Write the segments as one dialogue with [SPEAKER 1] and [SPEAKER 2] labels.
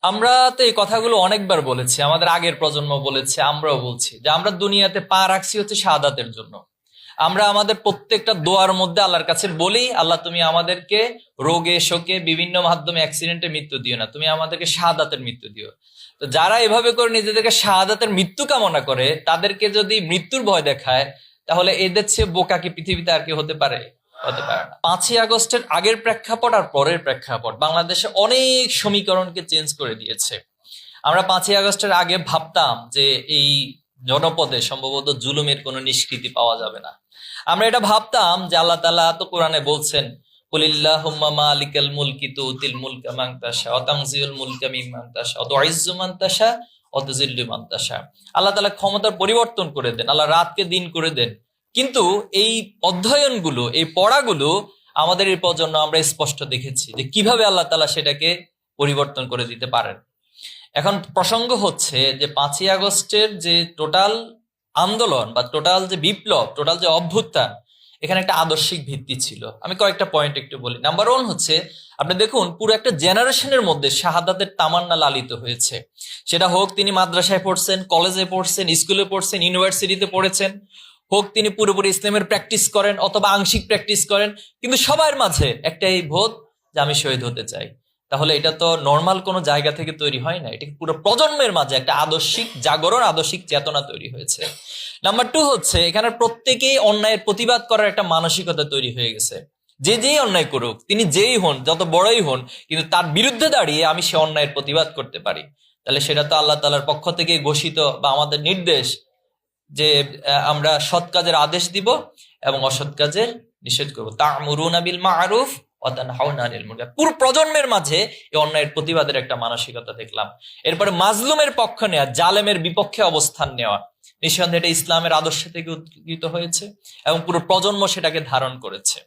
[SPEAKER 1] আমরা তো এই কথাগুলো অনেকবার বলেছি, আমাদের আগের প্রজন্ম বলেছে, আমরাও বলছি যে আমরা দুনিয়াতে পা রাখছি হচ্ছে শাহাদাতের জন্য। আমরা আমাদের প্রত্যেকটা দোয়ার মধ্যে আল্লাহর কাছে বলি, আল্লাহ তুমি আমাদেরকে রোগে শোকে বিভিন্ন মাধ্যমে অ্যাক্সিডেন্টে মৃত্যু দিও না, তুমি আমাদেরকে শাহাদাতের মৃত্যু দিও। তো যারা এভাবে করে নিজেদেরকে শাহাদাতের মৃত্যু কামনা করে, তাদেরকে যদি মৃত্যুর ভয় দেখায়, তাহলে এদের চেয়ে বোকা কি পৃথিবীতে আর কি হতে পারে? হতে পারে না। 5ই আগস্টের আগের প্রেক্ষাপট আর পরের প্রেক্ষাপট বাংলাদেশে অনেক সমীকরণকে চেঞ্জ করে দিয়েছে। আমরা 5ই আগস্টের আগে ভাবতাম যে এই জনপদে সম্ভবত জুলুমের কোনো নিষ্কৃতি পাওয়া যাবে না। আমরা এটা ভাবতাম যে আল্লাহ তাআলা তো কোরআনে বলছেন, কুলিল্লাহুম্মা মালিকাল মুলকি তুতিল মুলকা মান তাশা ওয়া তানজিউল মুলকা মিম্মান তাশা ওয়া তুইজ্জু মান তাশা ওয়া তুযিল্লু মান তাশা। আল্লাহ তাআলা ক্ষমতার পরিবর্তন করে দেন, আল্লাহ রাতকে দিন করে দেন। কিন্তু এই অধ্যয়নগুলো, এই পড়াগুলো আমাদের এই প্রজন্ম আমরা স্পষ্ট দেখেছি যে কিভাবে আল্লাহ তাআলা সেটাকে পরিবর্তন করে দিতে পারেন। এখন প্রসঙ্গ হচ্ছে যে 5ই আগস্টের যে টোটাল আন্দোলন বা টোটাল যে বিপ্লব, টোটাল যে অভ্যুত্থান, এখানে একটা আদর্শিক ভিত্তি ছিল। আমি কয়েকটা পয়েন্ট একটু বলি। নাম্বার 1 হচ্ছে, আপনি দেখুন পুরো একটা জেনারেশনের মধ্যে শাহাদাতের তামান্না লালিত হয়েছে। সেটা হোক তিনি মাদ্রাসায় পড়ছেন, কলেজে পড়ছেন, স্কুলে পড়ছেন, ইউনিভার্সিটিতে পড়েছেন, হোক তিনি পুরোপুরি ইসলামের প্র্যাকটিস করেন অথবা আংশিক প্র্যাকটিস করেন, কিন্তু সবার মাঝে একটা এই বোধ যে আমি শহীদ হতে চাই। তাহলে এটা তো নর্মাল কোনো জায়গা থেকে তৈরি হয় না, এটা পুরো প্রজন্মের মাঝে একটা আদর্শিক জাগরণ, আদর্শিক চেতনা তৈরি হয়েছে। নাম্বার 2 হচ্ছে, এখানে প্রত্যেকেই অন্যায়ের প্রতিবাদ করার একটা মানসিকতা তৈরি হয়ে গেছে। যে যেই অন্যায় করুক, তিনি যেই হন, যত বড়ই হন, কিন্তু তার বিরুদ্ধে দাঁড়িয়ে আমি সে অন্যায়ের প্রতিবাদ করতে পারি। তাহলে সেটা তো আল্লাহ তাআলার পক্ষ থেকে ঘোষিত বা আমাদের নির্দেশ যে আমরা সৎ কাজের আদেশ দিব এবং অসৎ কাজের নিষেধ করবো। তা'মুরুনা বিল মা'রুফ ওয়া তানহাউনা আনিল মুনকার। পুরো প্রজন্মের মাঝে এই অন্যায়ের প্রতিবাদের একটা মানসিকতা দেখলাম। এরপরে মাজলুমের পক্ষ নেওয়া, জালেমের বিপক্ষে অবস্থান নেওয়া, নিঃসন্দেহে এটা ইসলামের আদর্শ থেকে উদ্গীত হয়েছে এবং পুরো প্রজন্ম সেটাকে ধারণ করেছে।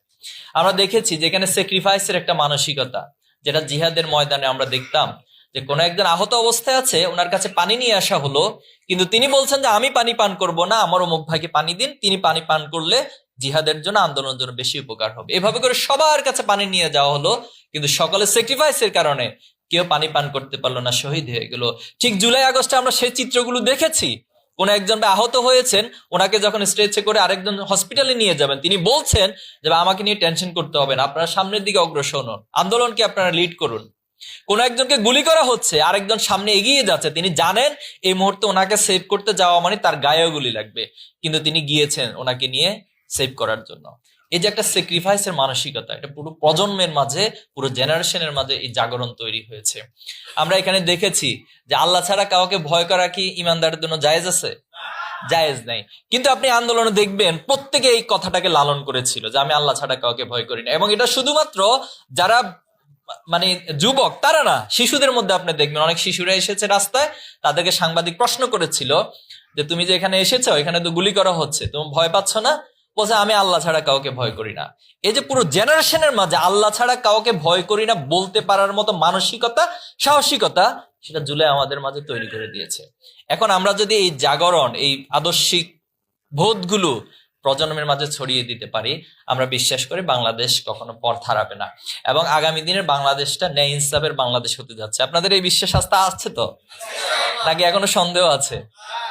[SPEAKER 1] আমরা দেখেছি যেখানে স্যাক্রিফাইসের একটা মানসিকতা, যেটা জিহাদের ময়দানে আমরা দেখতাম যে কোন একজন আহত অবস্থায় আছে, ওনার কাছে পানি নিয়ে আসা হলো, কিন্তু তিনি বলছেন যে আমি পানি পান করব না, আমার অমুক ভাইকে পানি দিন, তিনি পানি পান করলে জিহাদের জন্য, আন্দোলনের জন্য বেশি উপকার হবে। এভাবে করে সবার কাছে পানি নিয়ে যাওয়া হলো, কিন্তু সকলে স্যাক্রিফাইসের কারণে কেউ পানি পান করতে পারলো না, শহীদ হয়ে গেল। ঠিক জুলাই আগস্টে আমরা সেই চিত্রগুলো দেখেছি। কোন একজন আহত হয়েছেন, ওনাকে যখন স্ট্রেচে করে আরেকজন হসপিটালে নিয়ে যাবেন, তিনি বলছেন যে আমাকে নিয়ে টেনশন করতে হবে না, আপনারা সামনের দিকে অগ্রসর হন, আন্দোলনকে আপনারা লিড করুন। কোন একজনকে গুলি করা হচ্ছে, আরেকজন সামনে এগিয়ে যাচ্ছে, তিনি জানেন এই মুহূর্তে ওনাকে সেভ করতে যাওয়া মানে তার গায়েও গুলি লাগবে, কিন্তু তিনি গিয়েছেন ওনাকে নিয়ে সেভ করার জন্য। এই যে একটা স্যাক্রিফাইসের মানসিকতা, এটা পুরো প্রজন্মের মাঝে, পুরো জেনারেশনের মাঝে এই জাগরণ তৈরি হয়েছে। আমরা এখানে দেখেছি যে আল্লাহ ছাড়া কাউকে ভয় করা কি ইমানদারের জন্য জায়েজ আছে? জায়েজ নাই। কিন্তু আপনি আন্দোলনে দেখবেন প্রত্যেকে এই কথাটাকে লালন করেছিল যে আমি আল্লাহ ছাড়া কাউকে ভয় করি না। এবং এটা শুধুমাত্র যারা মানে যুবক তারা না, শিশুদের মধ্যে আপনি দেখবেন অনেক শিশুরা এসেছে রাস্তায়, তাদেরকে সাংবাদিক প্রশ্ন করেছিল যে তুমি যে এখানে এসেছো, এখানে তো গুলি করা হচ্ছে, তুমি ভয় পাচ্ছ না? বলছে আমি আল্লাহ ছাড়া কাউকে ভয় করি না। এই যে পুরো জেনারেশনের মাঝে আল্লাহ ছাড়া কাউকে ভয় করি না বলতে পারার মতো মানসিকতা, সাহসিকতা, সেটা জুলাই আমাদের মাঝে তৈরি করে দিয়েছে। এখন আমরা যদি এই জাগরণ, এই আদর্শিক বোধগুলো প্রজন্মের মাঝে ছড়িয়ে দিতে পারি, আমরা বিশ্বাস করি বাংলাদেশ কখনো পথ হারাবে না এবং আগামী দিনের বাংলাদেশটা ন্যায় ইনসাফের বাংলাদেশ হতে যাচ্ছে। আপনাদের এই বিশ্বাস আস্থা আছে তো, নাকি এখনো সন্দেহ আছে?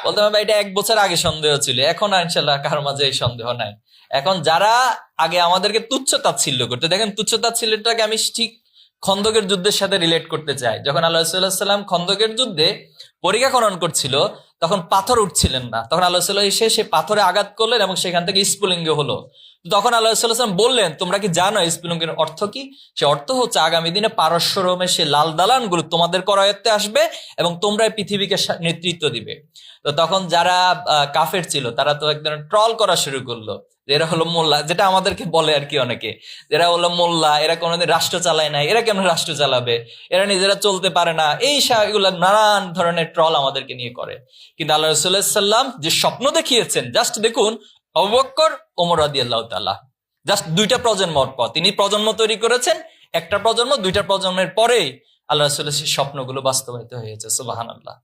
[SPEAKER 1] বলতে হবে এটা 1 বছর আগে সন্দেহ ছিল, এখন ইনশাল্লাহ কারোর মাঝে এই সন্দেহ নাই। এখন যারা আগে আমাদেরকে তুচ্ছ তাচ্ছিল্য করতে, দেখেন তুচ্ছ তাচ্ছিল্যটাকে আমি ঠিক খন্দকের যুদ্ধের সাথে রিলেট করতে চাই। যখন আল্লাহ সাল্লাম খন্দকের যুদ্ধে পরিখা খনন করছিল, তখন পাথর উঠছিলেন না, তখন আল্লাহ সাল্লাহ এসে সে পাথরে আঘাত করলেন এবং সেখান থেকে স্ফুলিঙ্গ হলো। তখন আল্লাহ সাল্লাম বললেন, তোমরা কি জানো স্ফুলিঙ্গের অর্থ কি? সে অর্থ হচ্ছে আগামী দিনে পারস্য রোমের সে লাল দালান গুলো তোমাদের করায়ত্তে আসবে এবং তোমরা পৃথিবীকে নেতৃত্ব দিবে। তো তখন যারা কাফের ছিল তারা তো একদম ট্রল করা শুরু করলো, এরা হলো মোল্লা, যেটা আমাদেরকে বলে আর কি অনেকে, এরা হলো মোল্লা, এরা কোনোদিন রাষ্ট্র চালায় নাই, এরা কেমন রাষ্ট্র চালাবে, এরা নিজেরা চলতে পারে না, এই এগুলো নানান ধরনের ট্রল আমাদেরকে নিয়ে করে। কিন্তু আল্লাহ রাসূলুল্লাহ সাল্লাল্লাহু আলাইহি ওয়াসাল্লাম যে স্বপ্ন দেখিয়েছেন, জাস্ট দেখুন, আবু বকর, ওমর রাদিয়াল্লাহু তাআলা, জাস্ট 2টা প্রজন্মের পর তিনি প্রজন্ম তৈরি করেছেন। একটা প্রজন্ম, 2টা প্রজন্মের পরেই আল্লাহ রাসূলের সেই স্বপ্নগুলো বাস্তবায়িত হয়েছে, সুবহানাল্লাহ।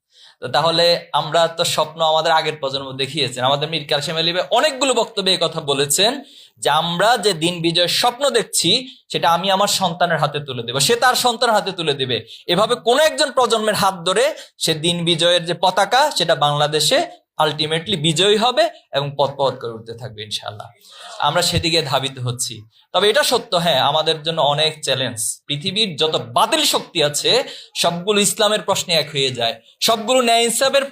[SPEAKER 1] তো তাহলে আমরা তো স্বপ্ন আমাদের আগের প্রজন্ম দেখিয়েছেন। আমাদের মীর কাসেম আলী ভাই অনেকগুলো বক্তব্যে এই কথা বলেছেন যে আমরা যে দিন বিজয়ের স্বপ্ন দেখছি সেটা আমি আমার সন্তানের হাতে তুলে দেবো, সে তার সন্তানের হাতে তুলে দেবে। এভাবে কোন একজন প্রজন্মের হাত ধরে সে দিন বিজয়ের যে পতাকা সেটা বাংলাদেশে আলটিমেটলি বিজয়ী হবে এবং পথ পথ করে উঠতে থাকবে ইনশাআল্লাহ। আমরা সেদিকে ধাবিত হচ্ছি। তবে এটা সত্য, হ্যাঁ, আমাদের জন্য অনেক চ্যালেঞ্জ। পৃথিবীর যত বাতিল শক্তি আছে সবগুলো ইসলামের প্রশ্নে এক হয়ে যায়, সবগুলো ন্যায় ইনসাফের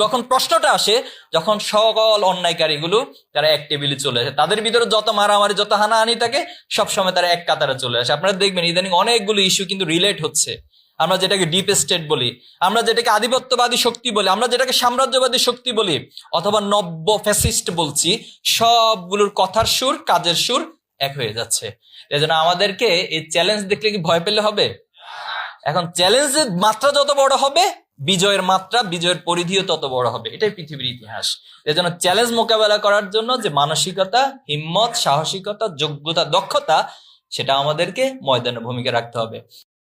[SPEAKER 1] যখন প্রশ্নটা আসে, যখন সকল অন্যায়কারীগুলো তারা এক টেবিলে চলে আসে, তাদের ভিতরে যত মারামারি যত হানাহানি থাকে সবসময় তারা এক কাতারে চলে আসে। আপনারা দেখবেন ইদানিং অনেকগুলো ইস্যু কিন্তু রিলেট হচ্ছে। আমরা যেটাকে ডিপ স্টেট বলি, আমরা যেটাকে আধিপত্যবাদী শক্তি বলি, আমরা যেটাকে সাম্রাজ্যবাদী শক্তি বলি, অথবা নব্য ফ্যাসিস্ট বলছি, সবগুলোর কথার সুর কাজের সুর এক হয়ে যাচ্ছে। এজন্য আমাদেরকে এই চ্যালেঞ্জ দেখলে কি ভয় পেলে হবে? এখন চ্যালেঞ্জের মাত্রা যত বড় হবে, বিজয়ের মাত্রা বিজয়ের পরিধিও তত বড় হবে। এটাই পৃথিবীর ইতিহাস। এজন্য চ্যালেঞ্জ মোকাবেলা করার জন্য যে মানসিকতা, হিম্মত, সাহসিকতা, যোগ্যতা, দক্ষতা, সেটা আমাদেরকে ময়দানে ভূমিকা রাখতে হবে।